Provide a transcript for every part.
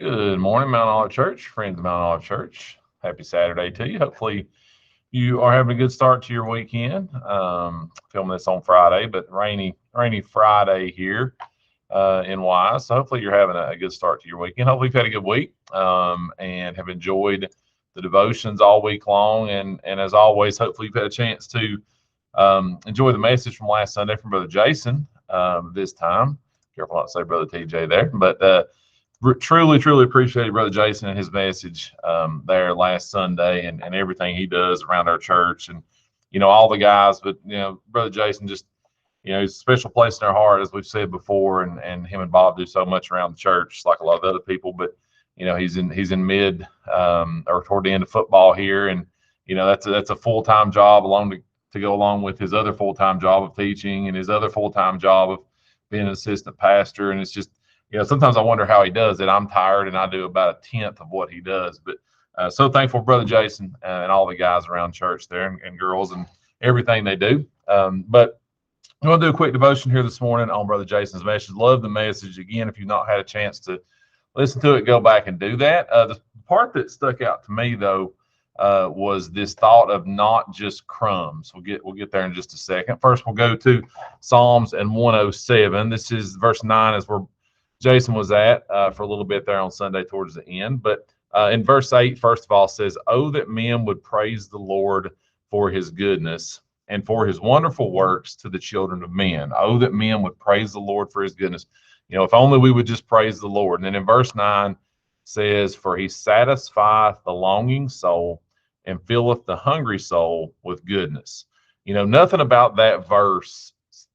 Good morning, Mount Olive Church, friends of Mount Olive Church. Happy Saturday to you. Hopefully, you are having a good start to your weekend. Filming this on Friday, but rainy Friday here in Wise. So hopefully, you're having a good start to your weekend. Hopefully, you've had a good week and have enjoyed the devotions all week long. And as always, hopefully, you've had a chance to enjoy the message from last Sunday from Brother Jason this time. Careful not to say Brother TJ there, but truly appreciate Brother Jason and his message there last Sunday and everything he does around our church and, all the guys. But, Brother Jason just, he's a special place in our heart, as we've said before. And him and Bob do so much around the church, like a lot of other people. But, he's in mid or toward the end of football here. And, that's a full-time job to go along with his other full-time job of teaching and his other full-time job of being an assistant pastor. And it's just, sometimes I wonder how he does it. I'm tired and I do about a tenth of what he does. But so thankful for Brother Jason and all the guys around church there and girls and everything they do. But I'm going to do a quick devotion here this morning on Brother Jason's message. Love the message. Again, if you've not had a chance to listen to it, go back and do that. The part that stuck out to me, though, was this thought of not just crumbs. We'll get there in just a second. First, we'll go to Psalms and 107. This is verse 9, is where Jason was at for a little bit there on Sunday towards the end. But in verse 8, first of all, says, "Oh, that men would praise the Lord for his goodness and for his wonderful works to the children of men." Oh, that men would praise the Lord for his goodness. If only we would just praise the Lord. And then in verse 9 says, "For he satisfieth the longing soul and filleth the hungry soul with goodness." Nothing about that verse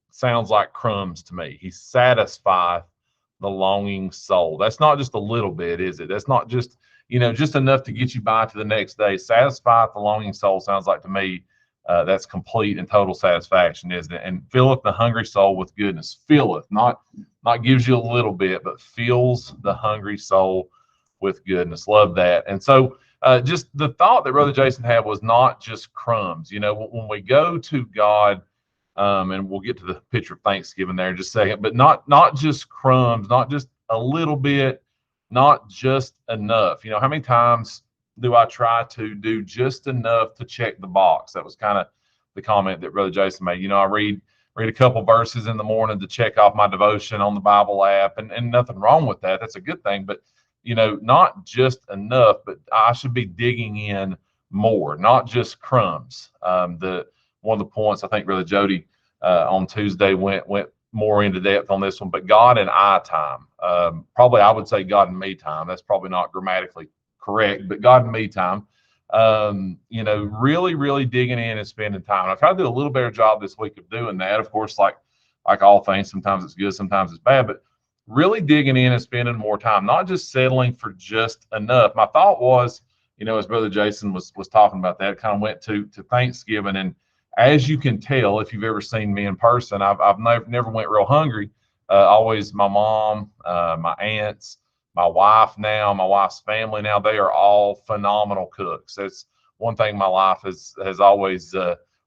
sounds like crumbs to me. He satisfieth the longing soul. That's not just a little bit, is it? That's not just, just enough to get you by to the next day. Satisfieth the longing soul sounds like to me that's complete and total satisfaction, isn't it? And filleth the hungry soul with goodness. Filleth, not gives you a little bit, but fills the hungry soul with goodness. Love that. And so just the thought that Brother Jason had was not just crumbs. When we go to God, and we'll get to the picture of Thanksgiving there in just a second, but not just crumbs, not just a little bit, not just enough. How many times do I try to do just enough to check the box? That was kind of the comment that Brother Jason made. I read a couple verses in the morning to check off my devotion on the Bible app, and nothing wrong with that. That's a good thing. But not just enough, but I should be digging in more, not just crumbs. One of the points I think Brother Jody on Tuesday went more into depth on this one, but God and I time. Probably I would say God and me time. That's probably not grammatically correct, but God and me time. Really digging in and spending time. I try to do a little better job this week of doing that. Of course, like all things, sometimes it's good, sometimes it's bad, but really digging in and spending more time, not just settling for just enough. My thought was, as Brother Jason was talking about that, it kind of went to Thanksgiving. And as you can tell, if you've ever seen me in person, I've never went real hungry. Always my mom, my aunts, my wife's family now, they are all phenomenal cooks. That's one thing my life has always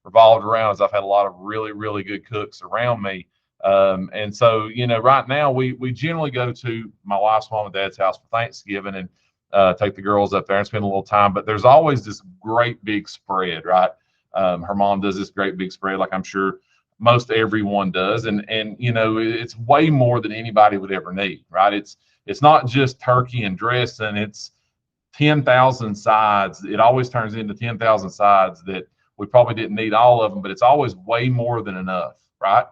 revolved around, is I've had a lot of really good cooks around me. And so, right now we generally go to my wife's mom and dad's house for Thanksgiving and take the girls up there and spend a little time. But there's always this great big spread, right? Her mom does this great big spread, like I'm sure most everyone does. And it's way more than anybody would ever need, right? It's not just turkey and dressing, it's 10,000 sides. It always turns into 10,000 sides that we probably didn't need all of them, but it's always way more than enough, right?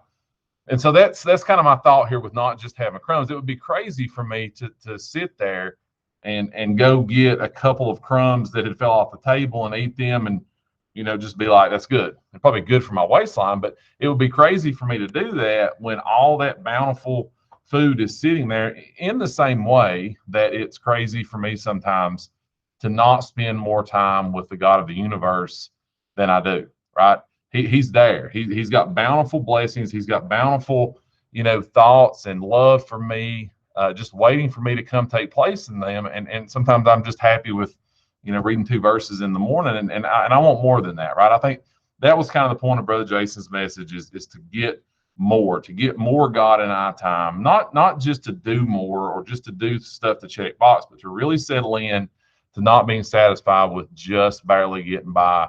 And so that's kind of my thought here with not just having crumbs. It would be crazy for me to sit there and go get a couple of crumbs that had fell off the table and eat them and just be like, that's good. It's probably good for my waistline, but it would be crazy for me to do that when all that bountiful food is sitting there, in the same way that it's crazy for me sometimes to not spend more time with the God of the universe than I do, right? He's there. He's got bountiful blessings. He's got bountiful, thoughts and love for me, just waiting for me to come take place in them. And sometimes I'm just happy with, reading 2 verses in the morning, and I want more than that, right? I think that was kind of the point of Brother Jason's message is to get more, to get more God and I time, not just to do more or just to do stuff to check box, but to really settle in to not being satisfied with just barely getting by.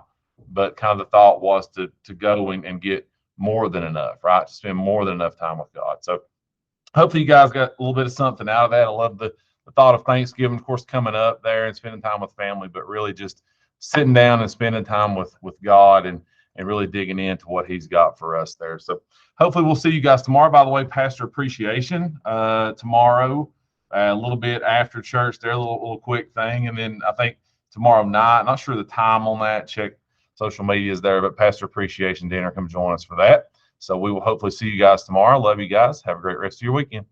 But kind of the thought was to go and get more than enough, right? To spend more than enough time with God. So hopefully you guys got a little bit of something out of that. I love the thought of Thanksgiving, of course, coming up there and spending time with family, but really just sitting down and spending time with God and really digging into what He's got for us there. So hopefully we'll see you guys tomorrow. By the way, Pastor Appreciation tomorrow, a little bit after church there, a little quick thing. And then I think tomorrow night, not sure the time on that, check social media is there, but Pastor Appreciation dinner, come join us for that. So we will hopefully see you guys tomorrow. Love you guys. Have a great rest of your weekend.